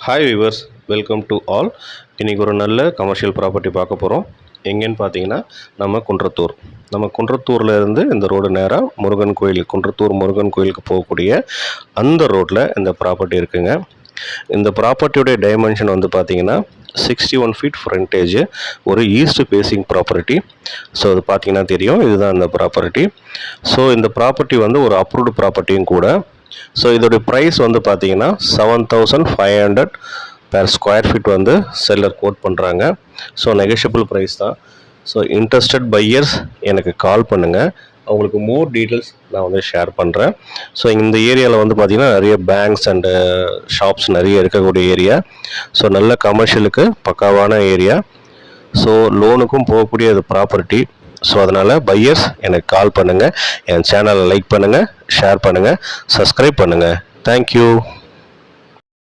Hi viewers, welcome to all. இன்றைக்கி ஒரு நல்ல கமர்ஷியல் ப்ராப்பர்ட்டி பார்க்க போகிறோம். எங்கேன்னு பார்த்தீங்கன்னா நம்ம குன்றத்தூரில் இருந்து இந்த ரோடு நேராக முருகன் கோயில், குன்றத்தூர் முருகன் கோயிலுக்கு போகக்கூடிய அந்த ரோட்டில் இந்த ப்ராப்பர்ட்டி இருக்குங்க. இந்த ப்ராப்பர்ட்டியோடைய டைமென்ஷன் வந்து பார்த்தீங்கன்னா 61 ஃபீட் ஃப்ரண்டேஜ், ஒரு ஈஸ்ட் ஃபேஸிங் ப்ராப்பர்ட்டி. ஸோ அது பார்த்தீங்கன்னா தெரியும், இதுதான் இந்த ப்ராப்பர்ட்டி. ஸோ இந்த ப்ராப்பர்ட்டி வந்து ஒரு அப்ரூவ்டு ப்ராப்பர்ட்டியும் கூட. ஸோ இதோடைய ப்ரைஸ் வந்து பார்த்தீங்கன்னா 7,500 பெர் ஸ்கொயர் ஃபீட் வந்து செல்லர் கோட் பண்ணுறாங்க. ஸோ நெகோஷியபிள் ப்ரைஸ் தான். ஸோ இன்ட்ரெஸ்டட் பையர்ஸ் எனக்கு கால் பண்ணுங்கள், அவங்களுக்கு மோர் டீட்டெயில்ஸ் நான் வந்து ஷேர் பண்ணுறேன். ஸோ இந்த ஏரியாவில் வந்து பார்த்திங்கன்னா நிறைய பேங்க்ஸ் அண்டு ஷாப்ஸ் நிறைய இருக்கக்கூடிய ஏரியா. ஸோ நல்ல கமர்ஷியலுக்கு பக்காவான ஏரியா. ஸோ லோனுக்கும் போகக்கூடிய இது ப்ராப்பர்ட்டி. ஸோ அதனால் பையர்ஸ் எனக்கு கால் பண்ணுங்கள், என் சேனலை லைக் பண்ணுங்கள், ஷேர் பண்ணுங்கள், சப்ஸ்கிரைப் பண்ணுங்கள். தேங்க்யூ.